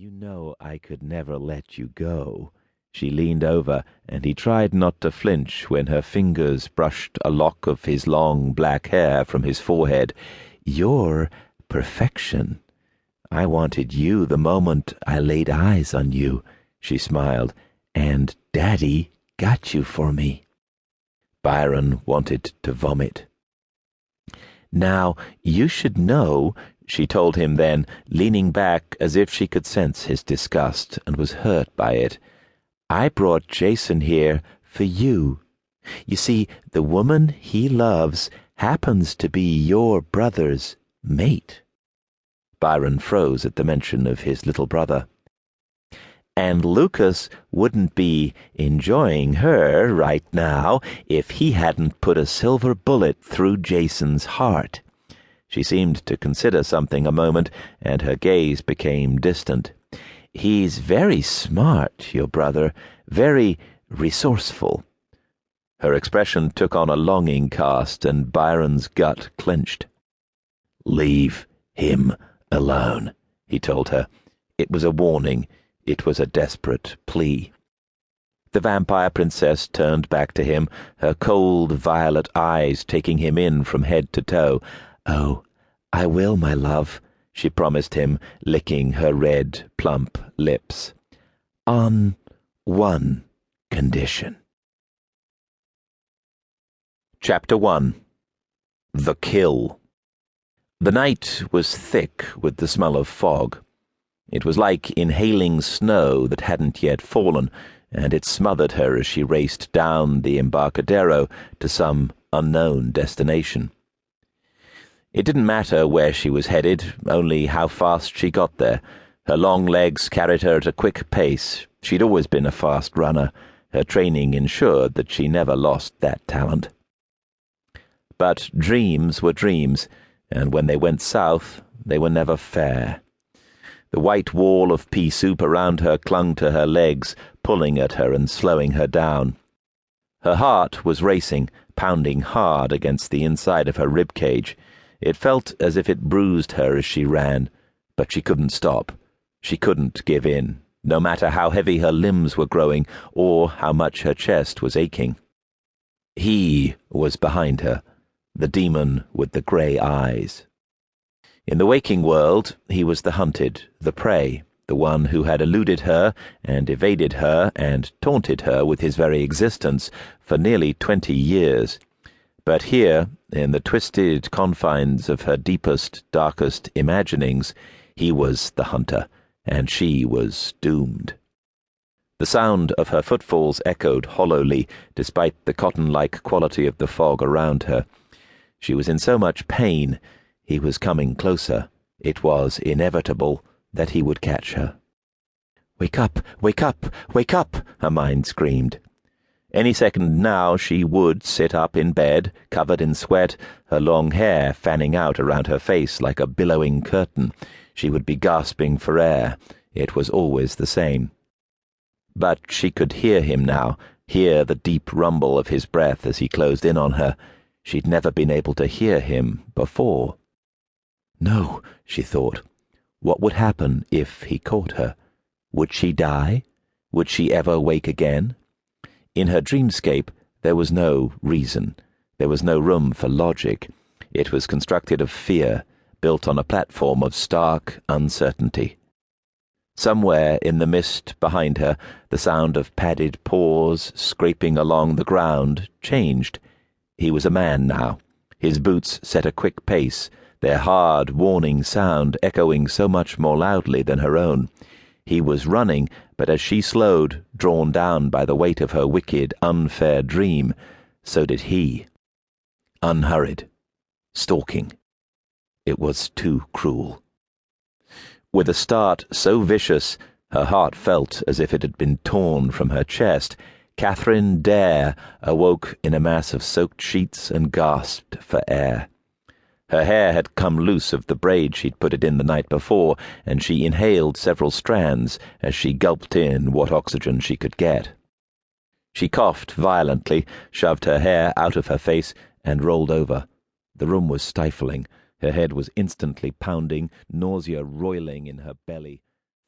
"You know I could never let you go." She leaned over, and he tried not to flinch when her fingers brushed a lock of his long black hair from his forehead. "You're perfection. I wanted you the moment I laid eyes on you," she smiled, "and Daddy got you for me." Byron wanted to vomit. "Now, you should know," she told him then, leaning back as if she could sense his disgust and was hurt by it. "I brought Jason here for you. You see, the woman he loves happens to be your brother's mate." Byron froze at the mention of his little brother. "And Lucas wouldn't be enjoying her right now if he hadn't put a silver bullet through Jason's heart." She seemed to consider something a moment, and her gaze became distant. "He's very smart, your brother, very resourceful." Her expression took on a longing cast, and Byron's gut clenched. "Leave him alone," he told her. It was a warning. It was a desperate plea. The vampire princess turned back to him, her cold violet eyes taking him in from head to toe. "Oh, I will, my love," she promised him, licking her red, plump lips. "On one condition." Chapter 1. The Kill. The night was thick with the smell of fog. It was like inhaling snow that hadn't yet fallen, and it smothered her as she raced down the Embarcadero to some unknown destination. It didn't matter where she was headed, only how fast she got there. Her long legs carried her at a quick pace. She'd always been a fast runner. Her training ensured that she never lost that talent. But dreams were dreams, and when they went south, they were never fair. The white wall of pea soup around her clung to her legs, pulling at her and slowing her down. Her heart was racing, pounding hard against the inside of her rib cage. It felt as if it bruised her as she ran, but she couldn't stop. She couldn't give in, no matter how heavy her limbs were growing or how much her chest was aching. He was behind her, the demon with the grey eyes. In the waking world, he was the hunted, the prey, the one who had eluded her and evaded her and taunted her with his very existence for nearly 20 years. But here, in the twisted confines of her deepest, darkest imaginings, he was the hunter, and she was doomed. The sound of her footfalls echoed hollowly, despite the cotton-like quality of the fog around her. She was in so much pain. He was coming closer. It was inevitable that he would catch her. "Wake up! Wake up! Wake up!" her mind screamed. Any second now she would sit up in bed, covered in sweat, her long hair fanning out around her face like a billowing curtain. She would be gasping for air. It was always the same. But she could hear him now, hear the deep rumble of his breath as he closed in on her. She'd never been able to hear him before. No, she thought. What would happen if he caught her? Would she die? Would she ever wake again? In her dreamscape, there was no reason. There was no room for logic. It was constructed of fear, built on a platform of stark uncertainty. Somewhere in the mist behind her, the sound of padded paws scraping along the ground changed. He was a man now. His boots set a quick pace, their hard, warning sound echoing so much more loudly than her own. He was running, but as she slowed, drawn down by the weight of her wicked, unfair dream, so did he. Unhurried. Stalking. It was too cruel. With a start so vicious, her heart felt as if it had been torn from her chest, Katherine Dare awoke in a mass of soaked sheets and gasped for air. Her hair had come loose of the braid she'd put it in the night before, and she inhaled several strands as she gulped in what oxygen she could get. She coughed violently, shoved her hair out of her face, and rolled over. The room was stifling. Her head was instantly pounding, nausea roiling in her belly.